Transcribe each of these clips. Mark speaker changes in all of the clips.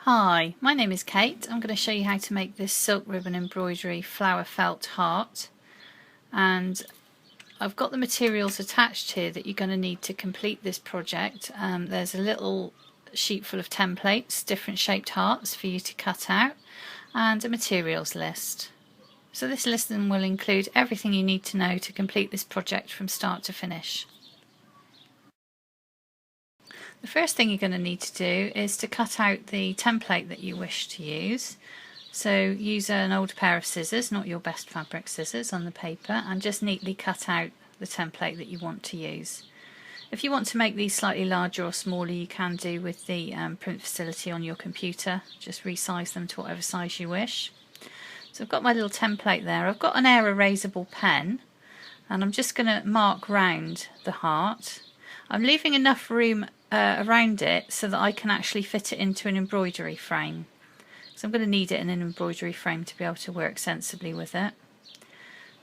Speaker 1: Hi, my name is Kate. I'm going to show you how to make this silk ribbon embroidery flower felt heart, and I've got the materials attached here that you're going to need to complete this project. There's a little sheet full of templates, different shaped hearts for you to cut out, and a materials list. So this list then will include everything you need to know to complete this project from start to finish. The first thing you're going to need to do is to cut out the template that you wish to use. So use an old pair of scissors, not your best fabric scissors, on the paper, and just neatly cut out the template that you want to use. If you want to make these slightly larger or smaller, you can do with the print facility on your computer. Just resize them to whatever size you wish. So I've got my little template there. I've got an air erasable pen, and I'm just going to mark round the heart. I'm leaving enough room around it so that I can actually fit it into an embroidery frame. So I'm going to need it in an embroidery frame to be able to work sensibly with it.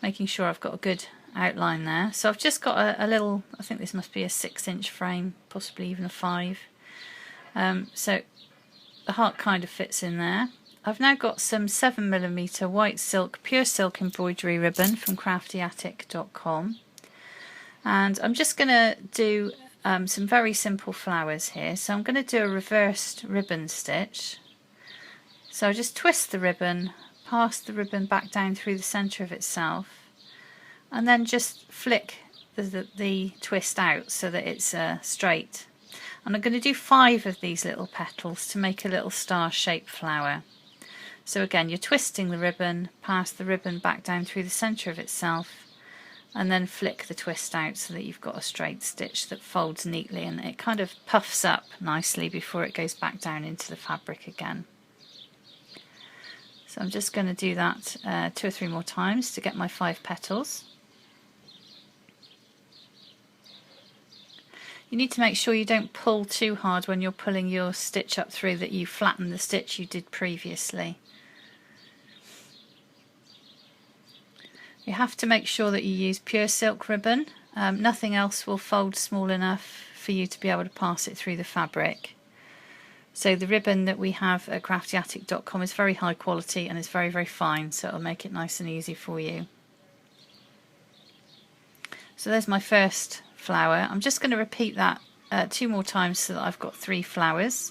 Speaker 1: Making sure I've got a good outline there. So I've just got a little, I think this must be a 6-inch frame, possibly even a 5. So the heart kind of fits in there. I've now got some 7mm white silk, pure silk embroidery ribbon from craftyattic.com. And I'm just going to do some very simple flowers here. So I'm going to do a reversed ribbon stitch. So I just twist the ribbon, pass the ribbon back down through the centre of itself, and then just flick the twist out so that it's straight. And I'm going to do 5 of these little petals to make a little star-shaped flower. So again, you're twisting the ribbon, pass the ribbon back down through the centre of itself, and then flick the twist out so that you've got a straight stitch that folds neatly, and it kind of puffs up nicely before it goes back down into the fabric again. So I'm just going to do that 2 or 3 more times to get my 5 petals. You need to make sure you don't pull too hard when you're pulling your stitch up through, that you flatten the stitch you did previously. You have to make sure that you use pure silk ribbon. Nothing else will fold small enough for you to be able to pass it through the fabric. So the ribbon that we have at craftyattic.com is very high quality and is very, very fine, so it'll make it nice and easy for you. So there's my first flower. I'm just going to repeat that 2 more times so that I've got 3 flowers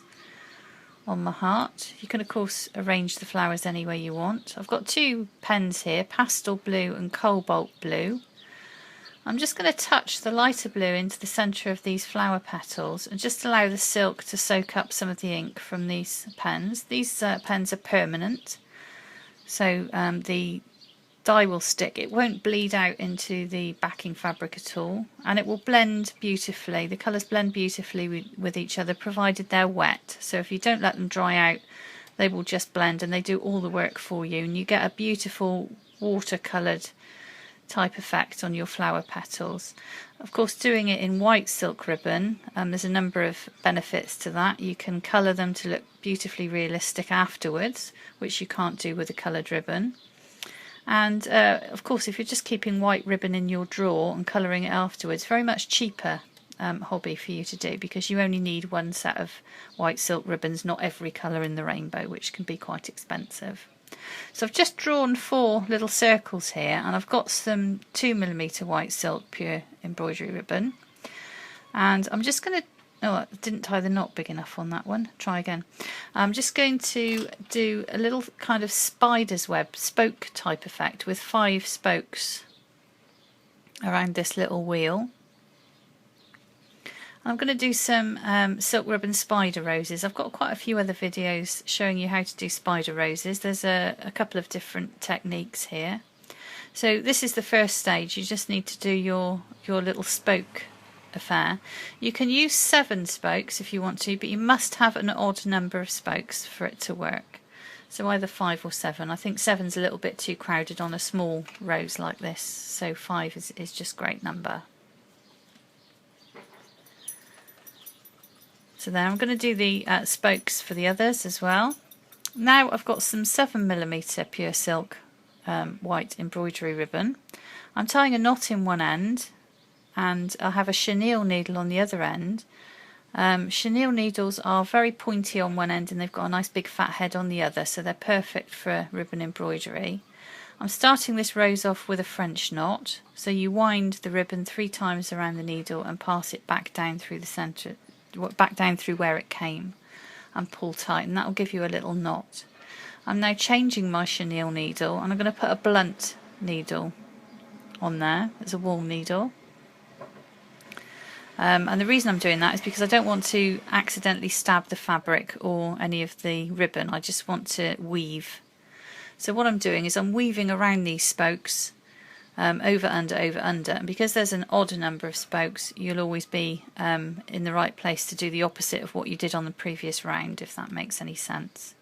Speaker 1: on my heart. You can of course arrange the flowers any way you want. I've got 2 pens here, pastel blue and cobalt blue. I'm just going to touch the lighter blue into the centre of these flower petals and just allow the silk to soak up some of the ink from these pens. These pens are permanent, so the dye will stick. It won't bleed out into the backing fabric at all, and it will blend beautifully. The colours blend beautifully with each other, provided they're wet. So if you don't let them dry out, they will just blend, and they do all the work for you, and you get a beautiful watercoloured type effect on your flower petals. Of course, doing it in white silk ribbon, there's a number of benefits to that. You can colour them to look beautifully realistic afterwards, which you can't do with a coloured ribbon. And of course, if you're just keeping white ribbon in your drawer and colouring it afterwards, very much cheaper hobby for you to do, because you only need 1 set of white silk ribbons, not every colour in the rainbow, which can be quite expensive. So I've just drawn 4 little circles here, and I've got some 2mm white silk pure embroidery ribbon, and I'm just going to, oh, I didn't tie the knot big enough on that one. Try again. I'm just going to do a little kind of spider's web spoke type effect with 5 spokes around this little wheel. I'm going to do some silk ribbon spider roses. I've got quite a few other videos showing you how to do spider roses. There's a couple of different techniques here. So this is the first stage. You just need to do your little spoke affair. You can use 7 spokes if you want to, but you must have an odd number of spokes for it to work. So either 5 or 7. I think 7's a little bit too crowded on a small rose like this, so 5 is just a great number. So there, I'm going to do the spokes for the others as well. Now I've got some 7mm pure silk white embroidery ribbon. I'm tying a knot in one end, and I'll have a chenille needle on the other end, Chenille needles are very pointy on one end and they've got a nice big fat head on the other, so they're perfect for ribbon embroidery. I'm starting this rose off with a French knot, so you wind the ribbon 3 times around the needle and pass it back down through the centre, back down through where it came, and pull tight, and that will give you a little knot. I'm now changing my chenille needle and I'm going to put a blunt needle on there as a wool needle. And the reason I'm doing that is because I don't want to accidentally stab the fabric or any of the ribbon. I just want to weave. So what I'm doing is I'm weaving around these spokes, over, under, and because there's an odd number of spokes, you'll always be in the right place to do the opposite of what you did on the previous round, if that makes any sense.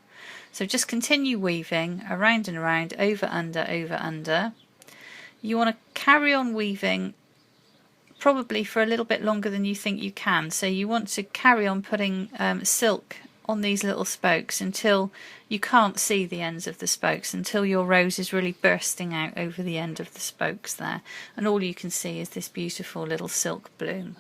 Speaker 1: So just continue weaving around and around, over, under. You want to carry on weaving probably for a little bit longer than you think you can. So you want to carry on putting silk on these little spokes until you can't see the ends of the spokes, until your rose is really bursting out over the end of the spokes there, and all you can see is this beautiful little silk bloom.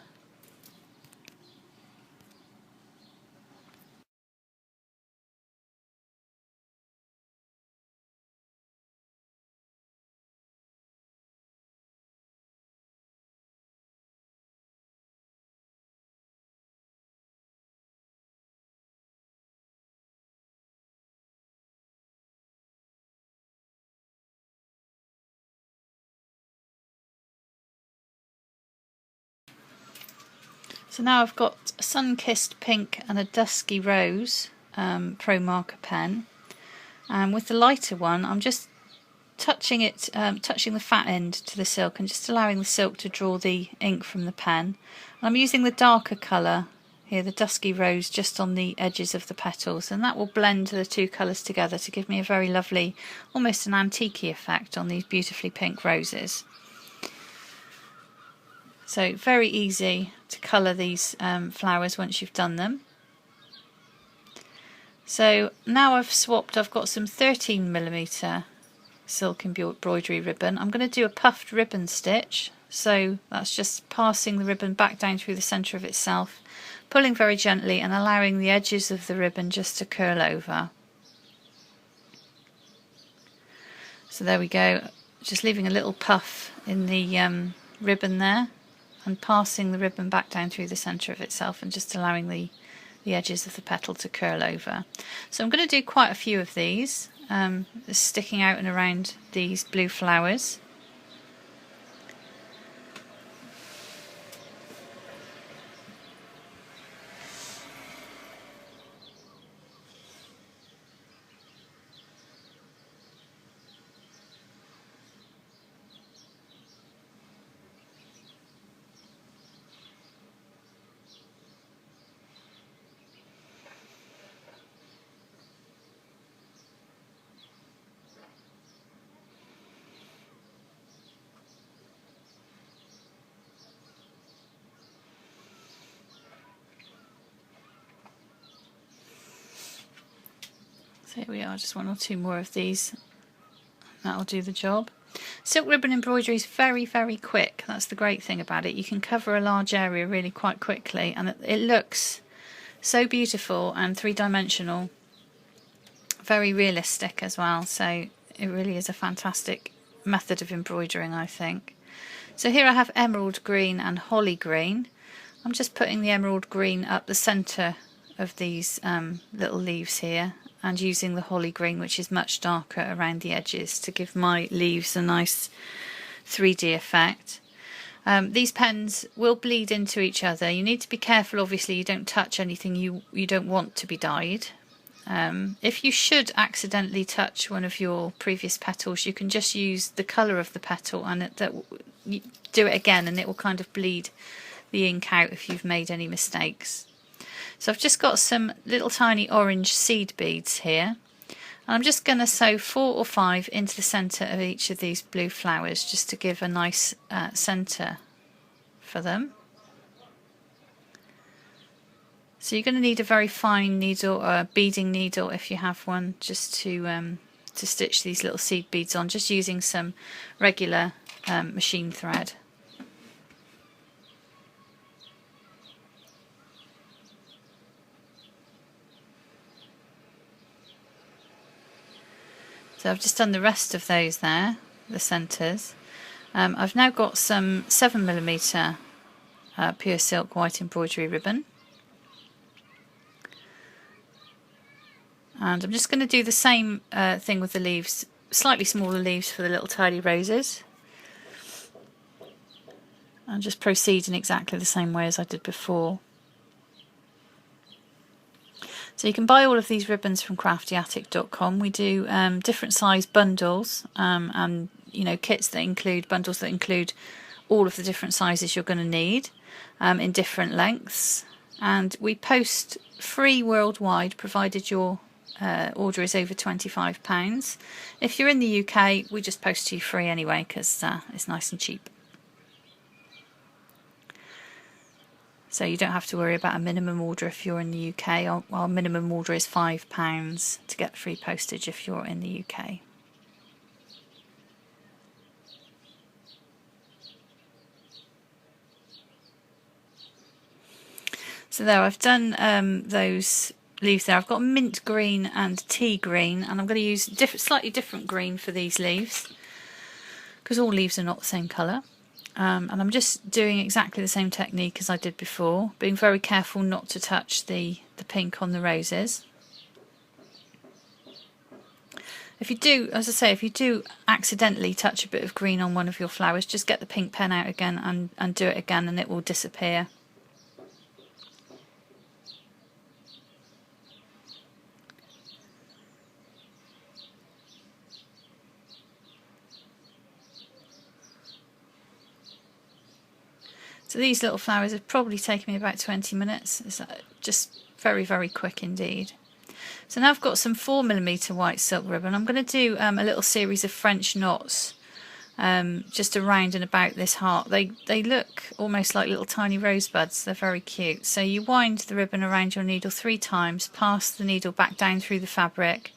Speaker 1: So now I've got a sun-kissed pink and a dusky rose Pro Marker pen, and with the lighter one I'm just touching it, touching the fat end to the silk and just allowing the silk to draw the ink from the pen. And I'm using the darker colour here, the dusky rose, just on the edges of the petals, and that will blend the two colours together to give me a very lovely, almost an antique effect on these beautifully pink roses. So very easy to colour these flowers once you've done them. So now I've swapped, I've got some 13mm silk embroidery ribbon. I'm going to do a puffed ribbon stitch, so that's just passing the ribbon back down through the centre of itself, pulling very gently and allowing the edges of the ribbon just to curl over. So there we go, just leaving a little puff in the ribbon there, and passing the ribbon back down through the centre of itself and just allowing the edges of the petal to curl over. So I'm going to do quite a few of these, sticking out and around these blue flowers. So here we are, just 1 or 2 more of these. That'll do the job. Silk ribbon embroidery is very, very quick. That's the great thing about it. You can cover a large area really quite quickly, and it looks so beautiful and three-dimensional. Very realistic as well, so it really is a fantastic method of embroidering, I think. So here I have emerald green and holly green. I'm just putting the emerald green up the centre of these little leaves here, and using the holly green, which is much darker, around the edges to give my leaves a nice 3D effect. These pens will bleed into each other. You need to be careful, obviously, you don't touch anything you don't want to be dyed. If you should accidentally touch one of your previous petals, you can just use the colour of the petal and do it again, and it will kind of bleed the ink out if you've made any mistakes. So I've just got some little tiny orange seed beads here, and I'm just going to sew 4 or 5 into the centre of each of these blue flowers, just to give a nice centre for them. So you're going to need a very fine needle, or a beading needle if you have one, just to stitch these little seed beads on, just using some regular machine thread. So I've just done the rest of those there, the centres. I've now got some 7mm pure silk white embroidery ribbon. And I'm just going to do the same thing with the leaves, slightly smaller leaves for the little tiny roses. And just proceed in exactly the same way as I did before. So you can buy all of these ribbons from craftyattic.com. We do different size bundles and kits that include bundles that include all of the different sizes you're going to need in different lengths. And we post free worldwide, provided your order is over £25. If you're in the UK, we just post to you free anyway because it's nice and cheap. So you don't have to worry about a minimum order if you're in the UK. Our minimum order is £5 to get free postage if you're in the UK. So there, I've done those leaves there. I've got mint green and tea green, and I'm going to use slightly different green for these leaves because all leaves are not the same colour. And I'm just doing exactly the same technique as I did before, being very careful not to touch the pink on the roses. If you do, as I say, if you do accidentally touch a bit of green on one of your flowers, just get the pink pen out again and do it again, and it will disappear. So these little flowers have probably taken me about 20 minutes. It's just very, very quick indeed. So now I've got some 4mm white silk ribbon. I'm going to do a little series of French knots just around and about this heart. They look almost like little tiny rosebuds. They're very cute. So you wind the ribbon around your needle 3 times, pass the needle back down through the fabric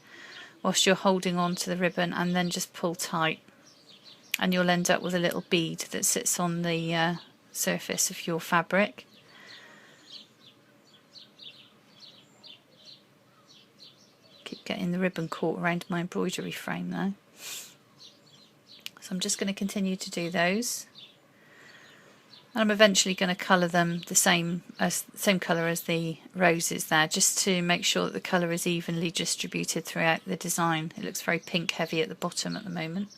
Speaker 1: whilst you're holding on to the ribbon, and then just pull tight. And you'll end up with a little bead that sits on the surface of your fabric. Keep getting the ribbon caught around my embroidery frame there. So I'm just going to continue to do those, and I'm eventually going to colour them the same colour as the roses there, just to make sure that the colour is evenly distributed throughout the design. It looks very pink heavy at the bottom at the moment.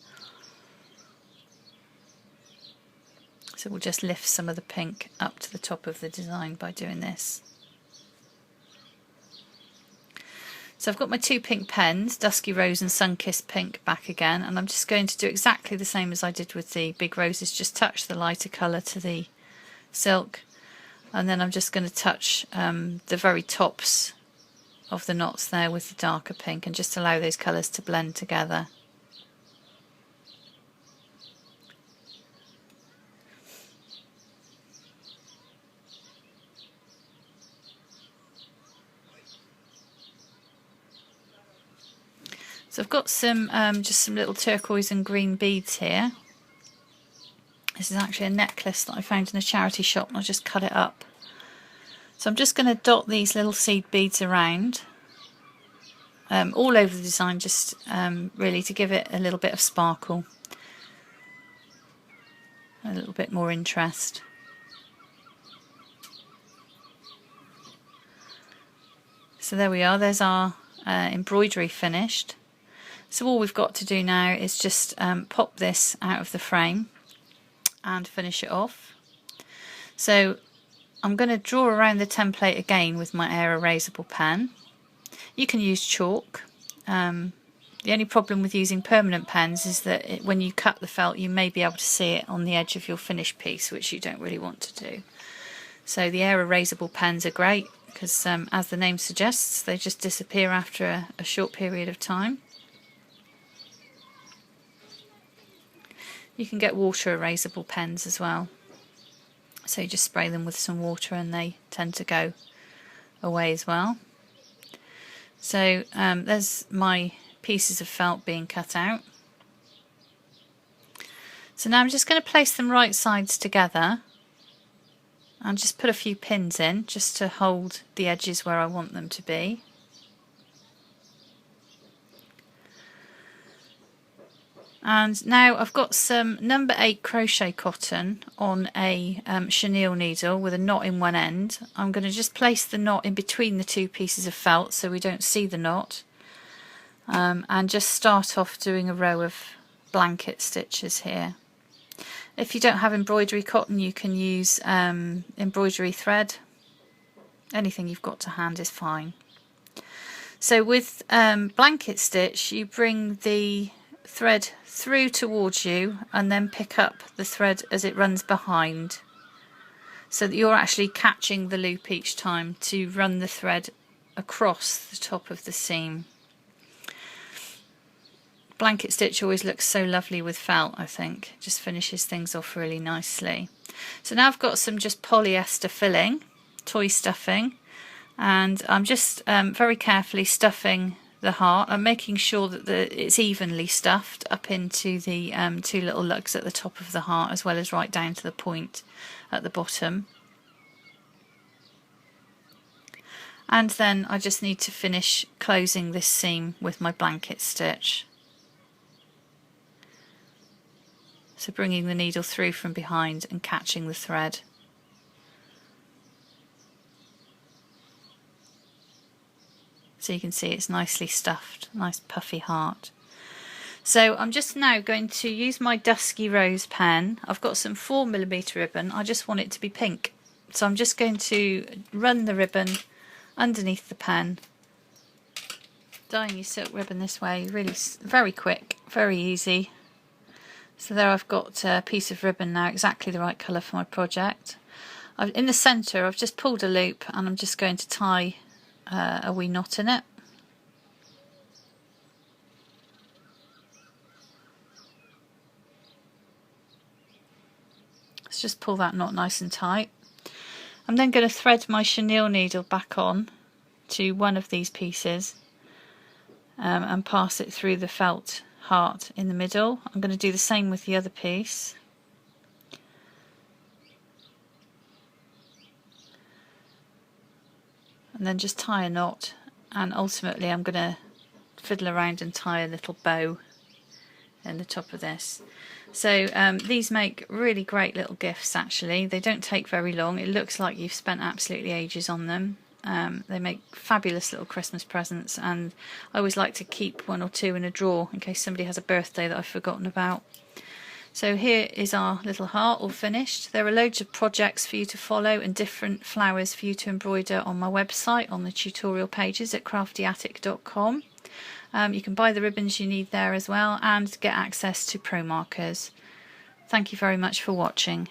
Speaker 1: So we'll just lift some of the pink up to the top of the design by doing this. So I've got my 2 pink pens, Dusky Rose and Sunkissed Pink, back again, and I'm just going to do exactly the same as I did with the big roses, just touch the lighter colour to the silk, and then I'm just going to touch the very tops of the knots there with the darker pink, and just allow those colours to blend together. So I've got some just some little turquoise and green beads here. This is actually a necklace that I found in a charity shop, and I just cut it up. So I'm just going to dot these little seed beads around all over the design, just really to give it a little bit of sparkle, a little bit more interest. So there we are, there's our embroidery finished. So all we've got to do now is just pop this out of the frame and finish it off. So I'm going to draw around the template again with my air erasable pen. You can use chalk. The only problem with using permanent pens is that when you cut the felt, you may be able to see it on the edge of your finished piece, which you don't really want to do. So the air erasable pens are great because, as the name suggests, they just disappear after a short period of time. You can get water erasable pens as well. So you just spray them with some water and they tend to go away as well. So there's my pieces of felt being cut out. So now I'm just going to place them right sides together and just put a few pins in just to hold the edges where I want them to be. And now I've got some number 8 crochet cotton on a chenille needle with a knot in one end. I'm going to just place the knot in between the two pieces of felt so we don't see the knot, and just start off doing a row of blanket stitches here. If you don't have embroidery cotton, you can use embroidery thread. Anything you've got to hand is fine. So with blanket stitch, you bring the thread through towards you and then pick up the thread as it runs behind, so that you're actually catching the loop each time to run the thread across the top of the seam. Blanket stitch always looks so lovely with felt, I think. Just finishes things off really nicely. So now I've got some just polyester filling, toy stuffing, and I'm just very carefully stuffing the heart. I'm making sure that it's evenly stuffed up into the two little lugs at the top of the heart, as well as right down to the point at the bottom. And then I just need to finish closing this seam with my blanket stitch. So bringing the needle through from behind and catching the thread. So you can see it's nicely stuffed, nice puffy heart. So I'm just now going to use my Dusky Rose pen. I've got some 4mm ribbon. I just want it to be pink. So I'm just going to run the ribbon underneath the pen. Dyeing your silk ribbon this way, really very quick, very easy. So there I've got a piece of ribbon now, exactly the right colour for my project. In the centre I've just pulled a loop and I'm just going to tie a wee knot in it. Let's just pull that knot nice and tight. I'm then going to thread my chenille needle back on to one of these pieces and pass it through the felt heart in the middle. I'm going to do the same with the other piece. And then just tie a knot, and ultimately I'm going to fiddle around and tie a little bow in the top of this. So these make really great little gifts actually. They don't take very long. It looks like you've spent absolutely ages on them. They make fabulous little Christmas presents, and I always like to keep one or two in a drawer in case somebody has a birthday that I've forgotten about. So here is our little heart all finished. There are loads of projects for you to follow and different flowers for you to embroider on my website on the tutorial pages at craftyattic.com. You can buy the ribbons you need there as well and get access to pro markers. Thank you very much for watching.